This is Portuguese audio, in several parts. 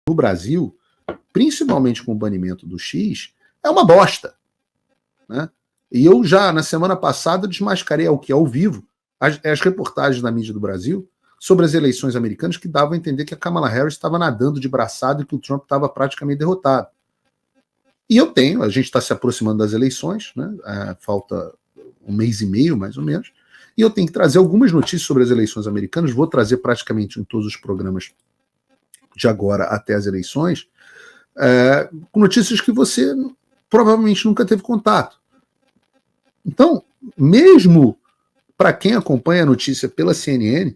no Brasil, principalmente com o banimento do X, é uma bosta. Né? E eu já, na semana passada, desmascarei ao vivo as reportagens da mídia do Brasil sobre as eleições americanas que davam a entender que a Kamala Harris estava nadando de braçada e que o Trump estava praticamente derrotado. E a gente está se aproximando das eleições, né? Falta um mês e meio, mais ou menos, e eu tenho que trazer algumas notícias sobre as eleições americanas, vou trazer praticamente em todos os programas de agora até as eleições, com notícias que você provavelmente nunca teve contato. Então, mesmo para quem acompanha a notícia pela CNN,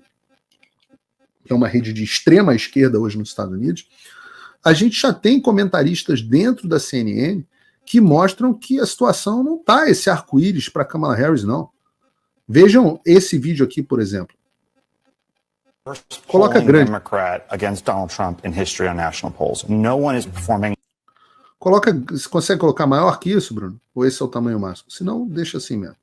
que é uma rede de extrema esquerda hoje nos Estados Unidos, a gente já tem comentaristas dentro da CNN que mostram que a situação não está esse arco-íris para Kamala Harris, não. Vejam esse vídeo aqui, por exemplo. Coloca grande. Democrat against Donald Trump in history on national polls. No one is performing. Você consegue colocar maior que isso, Bruno? Ou esse é o tamanho máximo? Se não, deixa assim mesmo.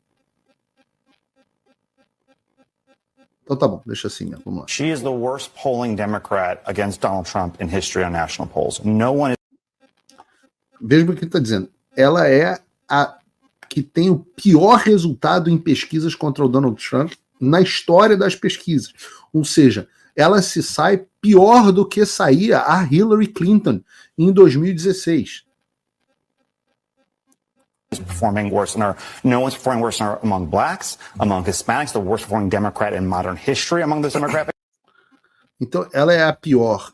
Então tá bom, deixa assim mesmo. Vamos lá. She is the worst polling Democrat against Donald Trump in history on national polls. No one is... Veja o que ele está dizendo. Ela é a que tem o pior resultado em pesquisas contra o Donald Trump na história das pesquisas. Ou seja, ela se sai pior do que saía a Hillary Clinton em 2016. Performing worse than her. No one's performing worse than her among blacks, among Hispanics, the worst performing Democrat in modern history among those demographics. Então, ela é a pior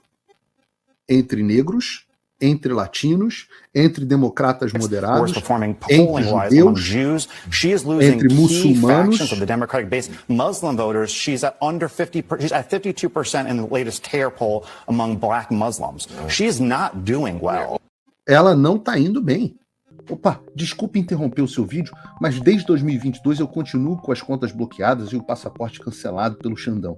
entre negros, entre latinos, entre democratas moderados, entre judeus, entre muçulmanos. Of the Democratic base, Muslim voters, she's at 52% in the latest TAIR poll among black Muslims. She is not doing well. Ela não está indo bem. Opa, desculpe interromper o seu vídeo, mas desde 2022 eu continuo com as contas bloqueadas e o passaporte cancelado pelo Xandão.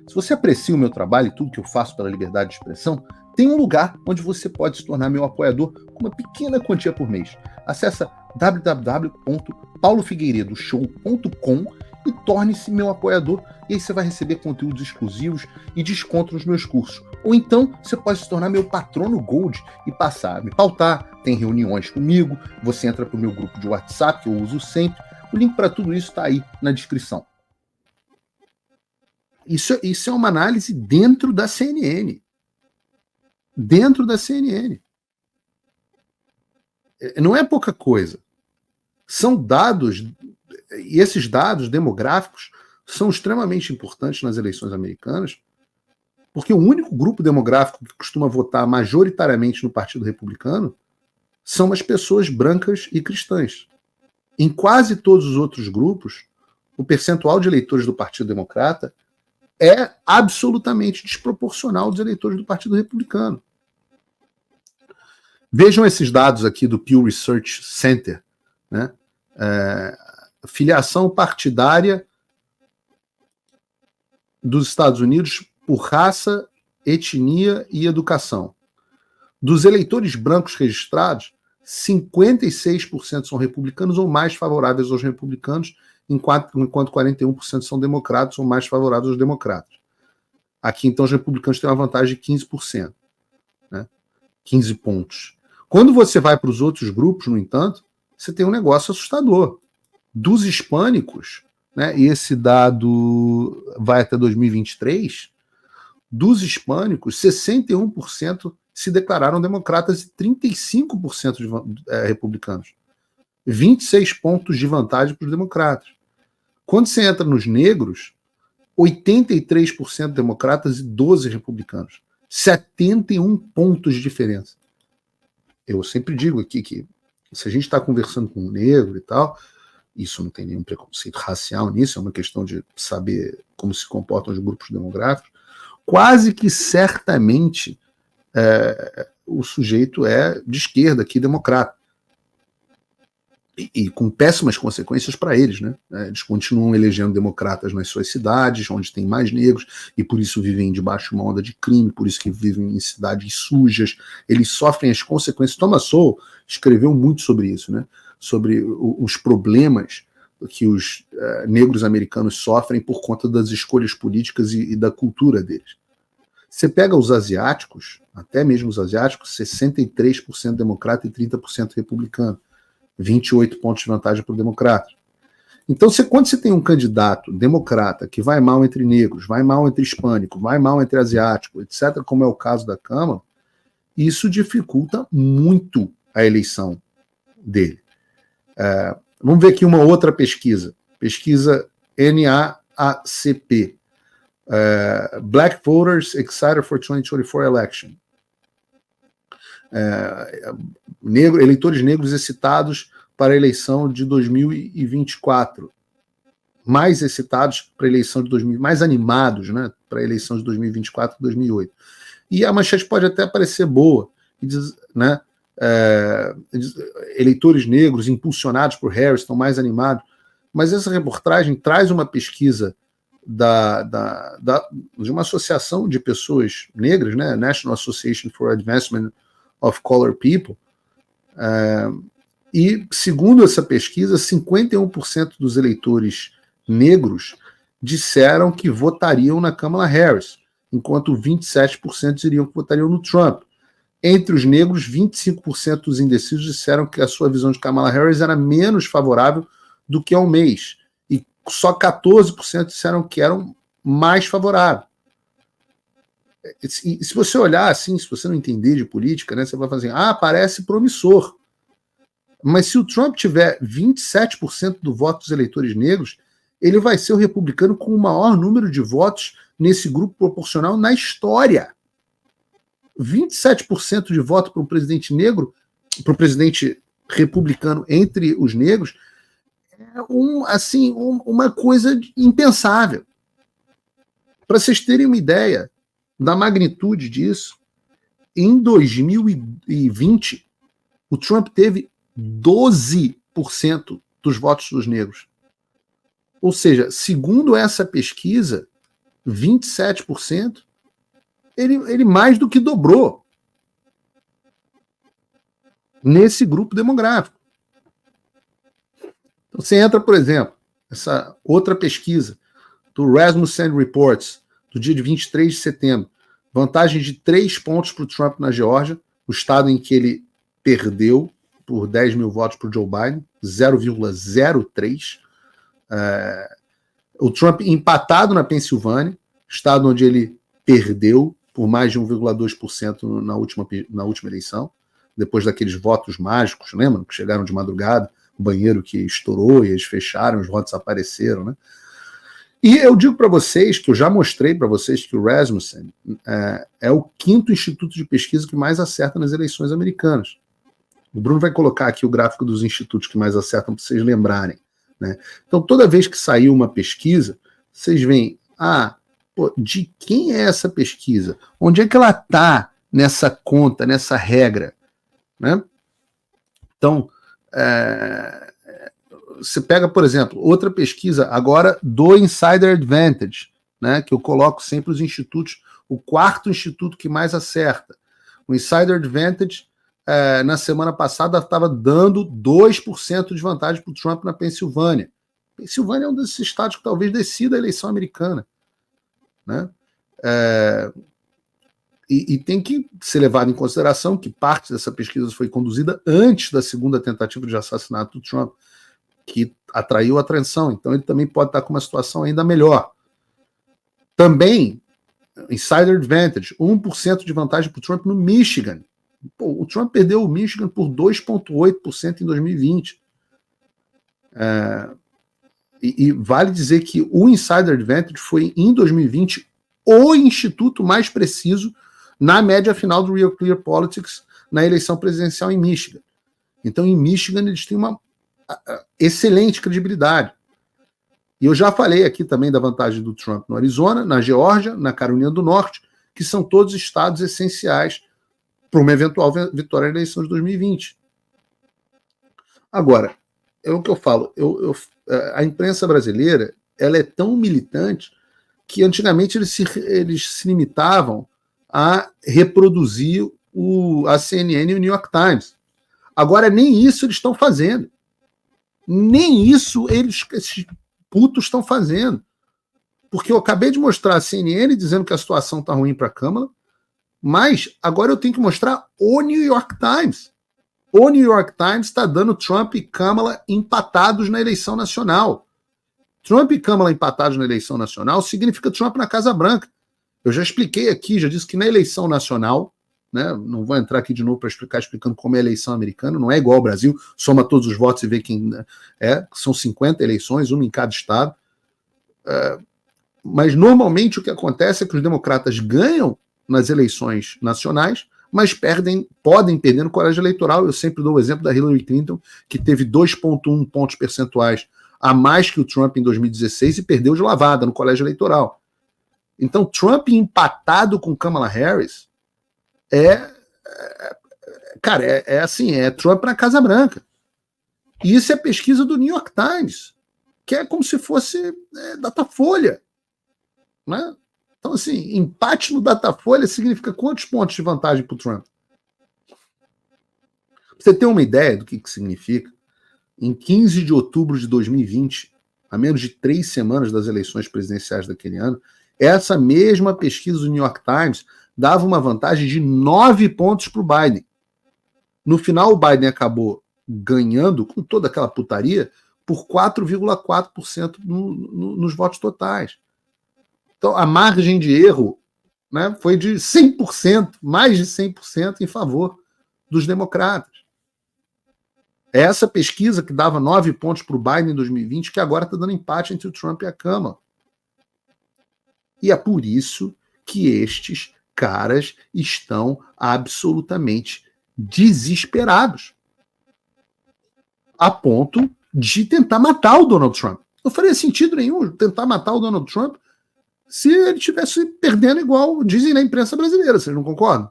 Se você aprecia o meu trabalho e tudo que eu faço pela liberdade de expressão, tem um lugar onde você pode se tornar meu apoiador com uma pequena quantia por mês. Acesse www.paulofigueiredoshow.com e torne-se meu apoiador, e aí você vai receber conteúdos exclusivos e desconto nos meus cursos. Ou então você pode se tornar meu patrono Gold e passar a me pautar, tem reuniões comigo, você entra para o meu grupo de WhatsApp, que eu uso sempre. O link para tudo isso está aí na descrição. Isso é uma análise dentro da CNN. Dentro da CNN. Não é pouca coisa. São dados, e esses dados demográficos são extremamente importantes nas eleições americanas, porque o único grupo demográfico que costuma votar majoritariamente no Partido Republicano são as pessoas brancas e cristãs. Em quase todos os outros grupos, o percentual de eleitores do Partido Democrata é absolutamente desproporcional dos eleitores do Partido Republicano. Vejam esses dados aqui do Pew Research Center, né? Filiação partidária dos Estados Unidos por raça, etnia e educação. Dos eleitores brancos registrados, 56% são republicanos ou mais favoráveis aos republicanos, enquanto 41% são democratas ou mais favoráveis aos democratas. Aqui, então, os republicanos têm uma vantagem de 15%. Né? 15 pontos. Quando você vai para os outros grupos, no entanto, você tem um negócio assustador. Dos hispânicos, né, e esse dado vai até 2023, dos hispânicos, 61% se declararam democratas e 35% republicanos. 26 pontos de vantagem para os democratas. Quando você entra nos negros, 83% democratas e 12 republicanos. 71 pontos de diferença. Eu sempre digo aqui que se a gente está conversando com um negro e tal, isso não tem nenhum preconceito racial nisso, é uma questão de saber como se comportam os grupos demográficos, quase que certamente o sujeito é de esquerda, aqui democrata. E com péssimas consequências para eles, né? Eles continuam elegendo democratas nas suas cidades, onde tem mais negros, e por isso vivem debaixo de uma onda de crime, por isso que vivem em cidades sujas, eles sofrem as consequências. Thomas Sowell escreveu muito sobre isso, né? Sobre os problemas que os negros americanos sofrem por conta das escolhas políticas e da cultura deles. Você pega os asiáticos, até mesmo os asiáticos, 63% democrata e 30% republicano. 28 pontos de vantagem para o democrata. Então, quando você tem um candidato democrata que vai mal entre negros, vai mal entre hispânico, vai mal entre asiático, etc., como é o caso da Câmara, isso dificulta muito a eleição dele. Vamos ver aqui uma outra pesquisa. Pesquisa NAACP. Black Voters Excited for 2024 Election. Eleitores negros excitados para a eleição de 2024. Mais excitados para a eleição de 2000, mais animados, né, para a eleição de 2024 e 2008. E a manchete pode até parecer boa, né? Eleitores negros impulsionados por Harris estão mais animados, mas essa reportagem traz uma pesquisa de uma associação de pessoas negras, né? National Association for Advancement of Colored People, e segundo essa pesquisa, 51% dos eleitores negros disseram que votariam na Kamala Harris, enquanto 27% diriam que votariam no Trump. Entre os negros, 25% dos indecisos disseram que a sua visão de Kamala Harris era menos favorável do que há um mês. E só 14% disseram que eram mais favoráveis. E se você olhar assim, se você não entender de política, né, você vai fazer assim, parece promissor. Mas se o Trump tiver 27% do voto dos eleitores negros, ele vai ser o republicano com o maior número de votos nesse grupo proporcional na história. 27% de voto para o presidente negro, para o presidente republicano entre os negros, é uma coisa impensável. Para vocês terem uma ideia da magnitude disso, em 2020, o Trump teve 12% dos votos dos negros. Ou seja, segundo essa pesquisa, 27%, ele mais do que dobrou nesse grupo demográfico. Então, você entra, por exemplo, essa outra pesquisa do Rasmussen Reports, do dia de 23 de setembro, vantagem de 3 pontos para o Trump na Geórgia, o estado em que ele perdeu por 10 mil votos para o Joe Biden, 0,03. O Trump empatado na Pensilvânia, estado onde ele perdeu por mais de 1,2% na última eleição, depois daqueles votos mágicos, lembram? Que chegaram de madrugada, o banheiro que estourou e eles fecharam, os votos apareceram, né? E eu digo para vocês, que eu já mostrei para vocês, que o Rasmussen é o 5º instituto de pesquisa que mais acerta nas eleições americanas. O Bruno vai colocar aqui o gráfico dos institutos que mais acertam para vocês lembrarem, né? Então, toda vez que saiu uma pesquisa, vocês veem, de quem é essa pesquisa? Onde é que ela está nessa conta, nessa regra? Né? Então, você pega, por exemplo, outra pesquisa agora do Insider Advantage, né, que eu coloco sempre os institutos, o 4º instituto que mais acerta. O Insider Advantage, na semana passada, estava dando 2% de vantagem para o Trump na Pensilvânia. Pensilvânia é um desses estados que talvez decida a eleição americana. Né? E tem que ser levado em consideração que parte dessa pesquisa foi conduzida antes da segunda tentativa de assassinato do Trump, que atraiu a atenção. Então ele também pode estar com uma situação ainda melhor. Também, Insider Advantage, 1% de vantagem para o Trump no Michigan. O Trump perdeu o Michigan por 2,8% em 2020. E vale dizer que o Insider Advantage foi, em 2020, o instituto mais preciso na média final do Real Clear Politics na eleição presidencial em Michigan. Então, em Michigan, eles têm uma excelente credibilidade. E eu já falei aqui também da vantagem do Trump no Arizona, na Geórgia, na Carolina do Norte, que são todos estados essenciais para uma eventual vitória na eleição de 2020. Agora, é o que eu falo, a imprensa brasileira ela é tão militante que antigamente eles se limitavam a reproduzir a CNN e o New York Times. Agora nem isso eles estão fazendo. Nem isso esses putos estão fazendo. Porque eu acabei de mostrar a CNN dizendo que a situação está ruim para a Câmara, mas agora eu tenho que mostrar o New York Times. O New York Times está dando Trump e Kamala empatados na eleição nacional. Trump e Kamala empatados na eleição nacional significa Trump na Casa Branca. Eu já expliquei aqui, já disse que na eleição nacional, né, não vou entrar aqui de novo para explicar, explicando como é a eleição americana, não é igual ao Brasil, soma todos os votos e vê quem é, são 50 eleições, uma em cada estado. Mas normalmente o que acontece é que os democratas ganham nas eleições nacionais, mas podem perder no colégio eleitoral. Eu sempre dou o exemplo da Hillary Clinton, que teve 2,1 pontos percentuais a mais que o Trump em 2016 e perdeu de lavada no colégio eleitoral. Então, Trump empatado com Kamala Harris é Trump na Casa Branca. E isso é pesquisa do New York Times, que é como se fosse Datafolha. Né? Então, assim, empate no Datafolha significa quantos pontos de vantagem para o Trump? Pra você ter uma ideia do que significa, em 15 de outubro de 2020, a menos de 3 semanas das eleições presidenciais daquele ano, essa mesma pesquisa do New York Times dava uma vantagem de 9 pontos para o Biden. No final, o Biden acabou ganhando, com toda aquela putaria, por 4,4% nos votos totais. Então, a margem de erro, né, foi de 100%, mais de 100% em favor dos democratas. É essa pesquisa que dava 9 pontos para o Biden em 2020, que agora está dando empate entre o Trump e a Kamala. E é por isso que estes caras estão absolutamente desesperados, a ponto de tentar matar o Donald Trump. Não faria sentido nenhum tentar matar o Donald Trump se ele estivesse perdendo igual dizem na imprensa brasileira. Vocês não concordam?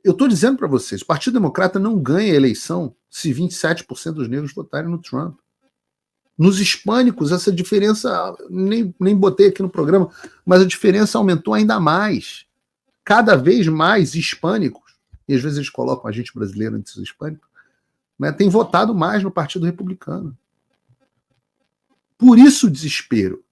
Eu estou dizendo para vocês, o Partido Democrata não ganha a eleição se 27% dos negros votarem no Trump. Nos hispânicos, essa diferença, nem botei aqui no programa, mas a diferença aumentou ainda mais. Cada vez mais hispânicos, e às vezes eles colocam a gente brasileiro entre os hispânicos, né, tem votado mais no Partido Republicano. Por isso o desespero.